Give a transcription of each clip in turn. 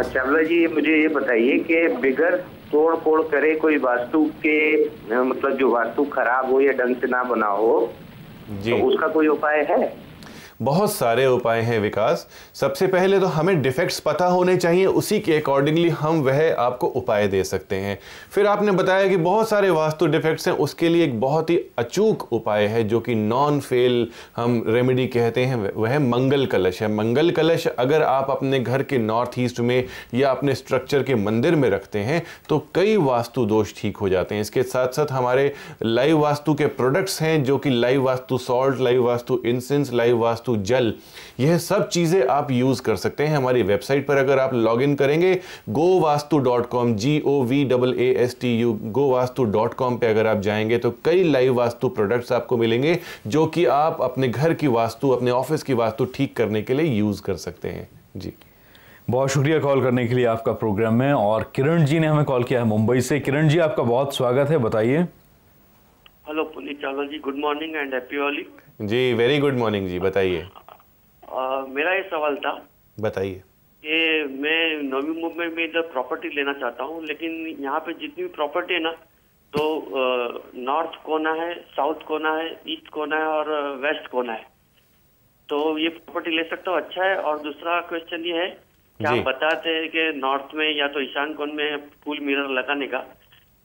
चावला जी, मुझे ये बताइए कि बिगर तोड़ फोड़ करे कोई वास्तु के मतलब जो वास्तु खराब हो या ढंग से ना बना हो, तो उसका कोई उपाय है? बहुत सारे उपाय हैं विकास। सबसे पहले तो हमें डिफेक्ट्स पता होने चाहिए, उसी के अकॉर्डिंगली हम वह आपको उपाय दे सकते हैं। फिर आपने बताया कि बहुत सारे वास्तु डिफेक्ट्स हैं, उसके लिए एक बहुत ही अचूक उपाय है जो कि नॉन फेल हम रेमेडी कहते हैं, वह मंगल कलश है। मंगल कलश अगर आप अपने घर के नॉर्थ ईस्ट में या अपने स्ट्रक्चर के मंदिर में रखते हैं तो कई वास्तु दोष ठीक हो जाते हैं। इसके साथ साथ हमारे लाइव वास्तु के प्रोडक्ट्स हैं जो कि live vastu salt, live vastu incense, live vastu जल, यह सब चीजें आप यूज कर सकते हैं। हमारी वेबसाइट पर अगर आप लॉग इन करेंगे govastu.com, GOVASTU govastu.com पे अगर आप जाएंगे तो कई लाइव वास्तु प्रोडक्ट्स आपको मिलेंगे जो कि आप अपने घर की वास्तु, अपने ऑफिस की वास्तु ठीक करने के लिए यूज कर सकते हैं। जी, बहुत शुक्रिया कॉल करने के लिए आपका प्रोग्राम में। और किरण जी ने हमें कॉल किया है मुंबई से। किरण जी, आपका बहुत स्वागत है, बताइए। Hello Puneet Chawla ji, good morning and happy Holi. जी, वेरी गुड मॉर्निंग जी, बताइए। मेरा ये सवाल था, बताइए कि मैं नवी मुंबई में इधर प्रॉपर्टी लेना चाहता हूँ, लेकिन यहाँ पे जितनी भी प्रॉपर्टी है ना, तो नॉर्थ कोना है, साउथ कोना है, ईस्ट कोना है और वेस्ट कोना है। तो ये प्रॉपर्टी ले सकता हूँ? अच्छा है। और दूसरा क्वेश्चन ये है कि आप बताते हैं कि नॉर्थ में या तो ईशान कोण में फुल मिरर लगाने का,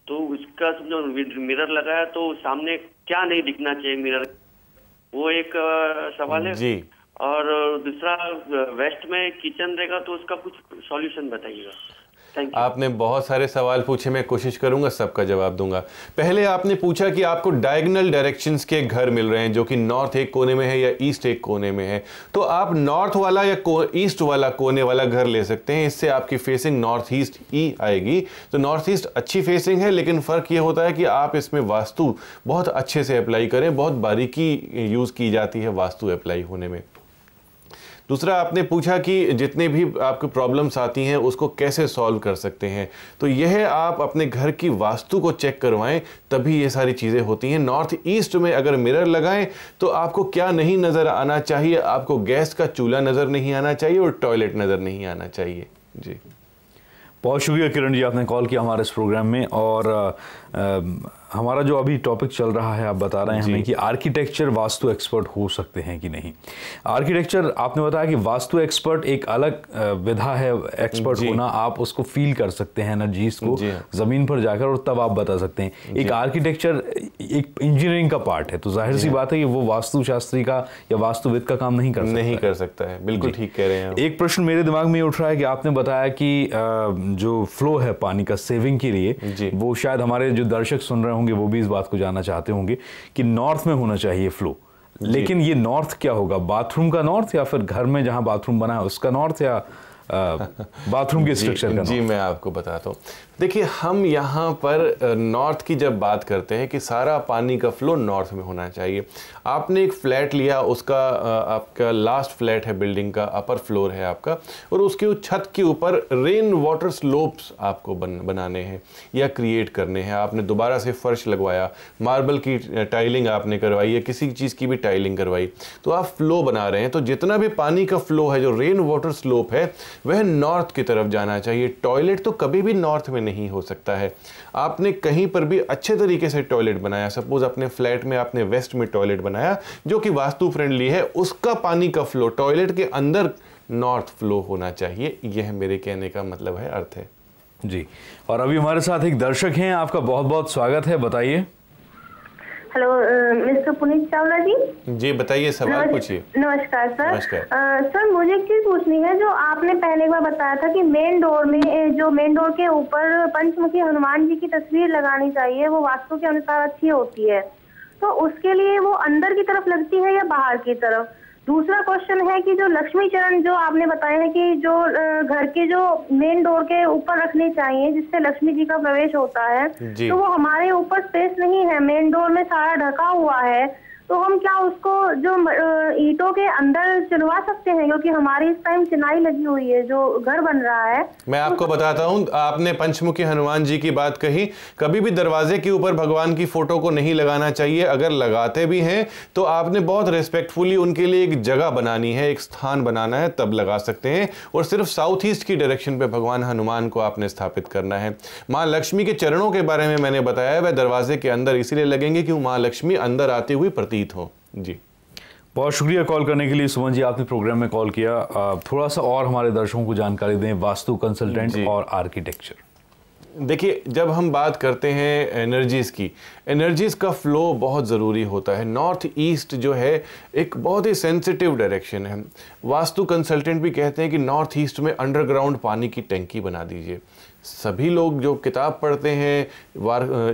तो उसका जो मिरर लगाया तो सामने क्या नहीं दिखना चाहिए मिरर, वो एक सवाल है जी। और दूसरा, वेस्ट में किचन रहेगा तो उसका कुछ सॉल्यूशन बताइएगा। आपने बहुत सारे सवाल पूछे, मैं कोशिश करूंगा सबका जवाब दूंगा। पहले आपने पूछा कि आपको डायगोनल डायरेक्शंस के घर मिल रहे हैं जो कि नॉर्थ एक कोने में है या ईस्ट एक कोने में है, तो आप नॉर्थ वाला या ईस्ट वाला कोने वाला घर ले सकते हैं। इससे आपकी फेसिंग नॉर्थ ईस्ट ही आएगी। तो नॉर्थ ईस्ट अच्छी फेसिंग है, लेकिन फ़र्क ये होता है कि आप इसमें वास्तु बहुत अच्छे से अप्लाई करें। बहुत बारीकी यूज़ की जाती है वास्तु अप्लाई होने में। दूसरा, आपने पूछा कि जितने भी आपको प्रॉब्लम्स आती हैं उसको कैसे सॉल्व कर सकते हैं। तो यह आप अपने घर की वास्तु को चेक करवाएं, तभी ये सारी चीज़ें होती हैं। नॉर्थ ईस्ट में अगर मिरर लगाएं तो आपको क्या नहीं नज़र आना चाहिए? आपको गैस का चूल्हा नज़र नहीं आना चाहिए और टॉयलेट नज़र नहीं आना चाहिए। जी, बहुत शुक्रिया किरण जी, आपने कॉल किया हमारे इस प्रोग्राम में। और हमारा जो अभी टॉपिक चल रहा है, आप बता रहे हैं हमें कि आर्किटेक्चर वास्तु एक्सपर्ट हो सकते हैं कि नहीं। आर्किटेक्चर, आपने बताया कि वास्तु एक्सपर्ट एक अलग विधा है, एक्सपर्ट होना, आप उसको फील कर सकते हैं एनर्जीज को ज़मीन पर जाकर, और तब आप बता सकते हैं। एक आर्किटेक्चर एक इंजीनियरिंग का पार्ट है, तो जाहिर सी बात है कि वो वास्तुशास्त्री का या वास्तुविद का काम नहीं कर सकता है। बिल्कुल ठीक कह रहे हैं। एक प्रश्न मेरे दिमाग में उठ रहा है कि आपने बताया कि जो फ्लो है पानी का सेविंग के लिए, वो शायद हमारे जो दर्शक सुन रहे होंगे वो भी इस बात को जानना चाहते होंगे कि नॉर्थ में होना चाहिए फ्लो, लेकिन ये नॉर्थ क्या होगा? बाथरूम का नॉर्थ, या फिर घर में जहां बाथरूम बना है उसका नॉर्थ, या बाथरूम के स्ट्रक्चर का? जी, मैं आपको बताता हूँ। देखिए, हम यहाँ पर नॉर्थ की जब बात करते हैं कि सारा पानी का फ्लो नॉर्थ में होना चाहिए। आपने एक फ्लैट लिया, उसका आपका लास्ट फ्लैट है, बिल्डिंग का अपर फ्लोर है आपका, और उसके छत के ऊपर रेन वाटर स्लोप्स आपको बनाने हैं या क्रिएट करने हैं। आपने दोबारा से फर्श लगवाया, मार्बल की टाइलिंग आपने करवाई या किसी चीज़ की भी टाइलिंग करवाई, तो आप फ्लो बना रहे हैं। तो जितना भी पानी का फ्लो है, जो रेन वाटर स्लोप है, वह नॉर्थ की तरफ जाना चाहिए। टॉयलेट तो कभी भी नॉर्थ में नहीं हो सकता है। आपने कहीं पर भी अच्छे तरीके से टॉयलेट बनाया, सपोज अपने फ्लैट में आपने वेस्ट में टॉयलेट बनाया जो कि वास्तु फ्रेंडली है, उसका पानी का फ्लो टॉयलेट के अंदर नॉर्थ फ्लो होना चाहिए। यह मेरे कहने का मतलब है, अर्थ है जी। और अभी हमारे साथ एक दर्शक हैं, आपका बहुत बहुत स्वागत है, बताइए। हेलो मिस्टर पुनीत चावला जी। जी, बताइए, सवाल पूछिए। नमस्कार सर। नमस्कार सर, मुझे एक चीज पूछनी है। जो आपने पहले एक बार बताया था कि मेन डोर में, जो मेन डोर के ऊपर पंचमुखी हनुमान जी की तस्वीर लगानी चाहिए, वो वास्तु के अनुसार अच्छी होती है, तो उसके लिए वो अंदर की तरफ लगती है या बाहर की तरफ? दूसरा क्वेश्चन है कि जो लक्ष्मी चरण जो आपने बताया है कि जो घर के जो मेन डोर के ऊपर रखने चाहिए जिससे लक्ष्मी जी का प्रवेश होता है, तो वो हमारे ऊपर स्पेस नहीं है, मेन डोर में सारा ढका हुआ है, तो हम क्या उसको जो ईंटों के अंदर चुनवा सकते हैं, क्योंकि हमारी इस टाइम चिनाई लगी हुई है जो घर बन रहा है। मैं आपको बताता हूँ, आपने पंचमुखी हनुमान जी की बात कही, कभी भी दरवाजे के ऊपर भगवान की फोटो को नहीं लगाना चाहिए। अगर लगाते भी हैं तो आपने बहुत रिस्पेक्टफुली उनके लिए एक जगह बनानी है, एक स्थान बनाना है, तब लगा सकते हैं। और सिर्फ साउथ ईस्ट की डायरेक्शन पे भगवान हनुमान को आपने स्थापित करना है। माँ लक्ष्मी के चरणों के बारे में मैंने बताया, वह दरवाजे के अंदर इसीलिए लगेंगे कि माँ लक्ष्मी अंदर आती हुई प्रतीत हो। जी, बहुत शुक्रिया कॉल करने के लिए सुमन जी, आपने प्रोग्राम में कॉल किया। थोड़ा सा और हमारे दर्शकों को जानकारी दें वास्तु कंसल्टेंट और आर्किटेक्चर। देखिए, जब हम बात करते हैं एनर्जीज़ की, एनर्जीज़ का फ्लो बहुत ज़रूरी होता है। नॉर्थ ईस्ट जो है एक बहुत ही सेंसिटिव डायरेक्शन है। वास्तु कंसल्टेंट भी कहते हैं कि नॉर्थ ईस्ट में अंडरग्राउंड पानी की टंकी बना दीजिए। सभी लोग जो किताब पढ़ते हैं,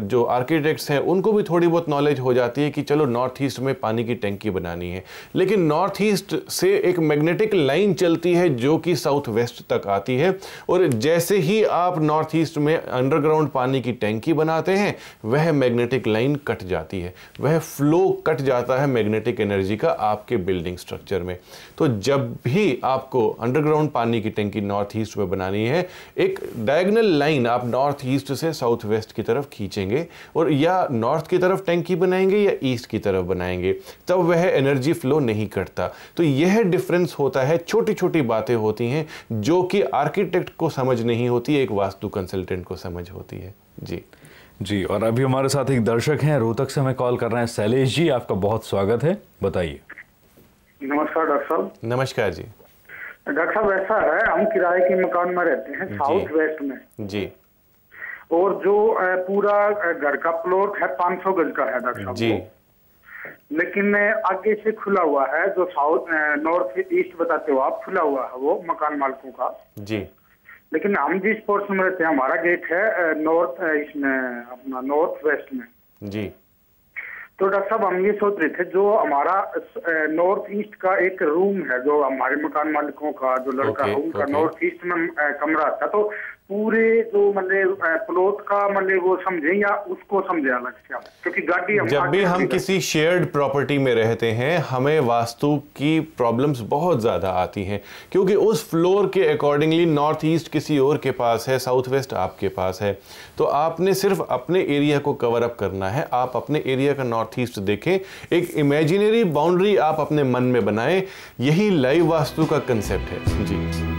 जो आर्किटेक्ट्स हैं, उनको भी थोड़ी बहुत नॉलेज हो जाती है कि चलो नॉर्थ ईस्ट में पानी की टंकी बनानी है। लेकिन नॉर्थ ईस्ट से एक मैग्नेटिक लाइन चलती है जो कि साउथ वेस्ट तक आती है, और जैसे ही आप नॉर्थ ईस्ट में अंडरग्राउंड पानी की टंकी बनाते हैं, वह मैग्नेटिक लाइन कट जाती है, वह फ्लो कट जाता है मैग्नेटिक एनर्जी का आपके बिल्डिंग स्ट्रक्चर में। तो जब भी आपको अंडरग्राउंड पानी की टंकी नॉर्थ ईस्ट में बनानी है, एक डायगोनल लाइन आप नॉर्थ ईस्ट से साउथ वेस्ट की तरफ खींचेंगे, और या नॉर्थ की तरफ टंकी बनाएंगे या ईस्ट की तरफ बनाएंगे, तब वह एनर्जी फ्लो नहीं करता। तो यह डिफरेंस होता है, छोटी छोटी बातें होती हैं जो कि आर्किटेक्ट को समझ नहीं होती, एक वास्तु कंसल्टेंट को समझ होती है। जी, और अभी हमारे साथ एक दर्शक हैं, रोहतक से हमें कॉल कर रहे हैं। शैलेश जी, आपका बहुत स्वागत है, बताइए। नमस्कार डॉक्टर साहब। नमस्कार जी। डॉक्टर साहब, ऐसा है, हम किराए के मकान में रहते हैं साउथ वेस्ट में जी, और जो पूरा घर का प्लॉट है 500 गज का है डॉक्टर साहब जी, लेकिन आगे से खुला हुआ है, जो साउथ नॉर्थ ईस्ट बताते हो आप, खुला हुआ है वो मकान मालिकों का जी। लेकिन हम जिस पोर्शन में रहते हैं, हमारा गेट है नॉर्थ इसमें अपना नॉर्थ वेस्ट में। जी, तो डॉक्टर साहब, हम ये सोच रहे थे, जो हमारा नॉर्थ ईस्ट का एक रूम है, जो हमारे मकान मालिकों का जो लड़का है उनका नॉर्थ ईस्ट में कमरा था, तो पूरे जो मतलब प्लॉट का मतलब वो समझे या उसको समझे अलग से आप? क्योंकि गाड़ी जब भी हम किसी शेयर्ड प्रॉपर्टी में रहते हैं, हमें वास्तु की प्रॉब्लम्स बहुत ज़्यादा आती हैं, क्योंकि उस फ्लोर के अकॉर्डिंगली नॉर्थ ईस्ट किसी और के पास है, साउथ वेस्ट आपके पास है। तो आपने सिर्फ अपने एरिया को कवर अप करना है। आप अपने एरिया का नॉर्थ ईस्ट देखें, एक इमेजिनरी बाउंड्री आप अपने मन में बनाएं। यही लाइव वास्तु का कंसेप्ट है। जी।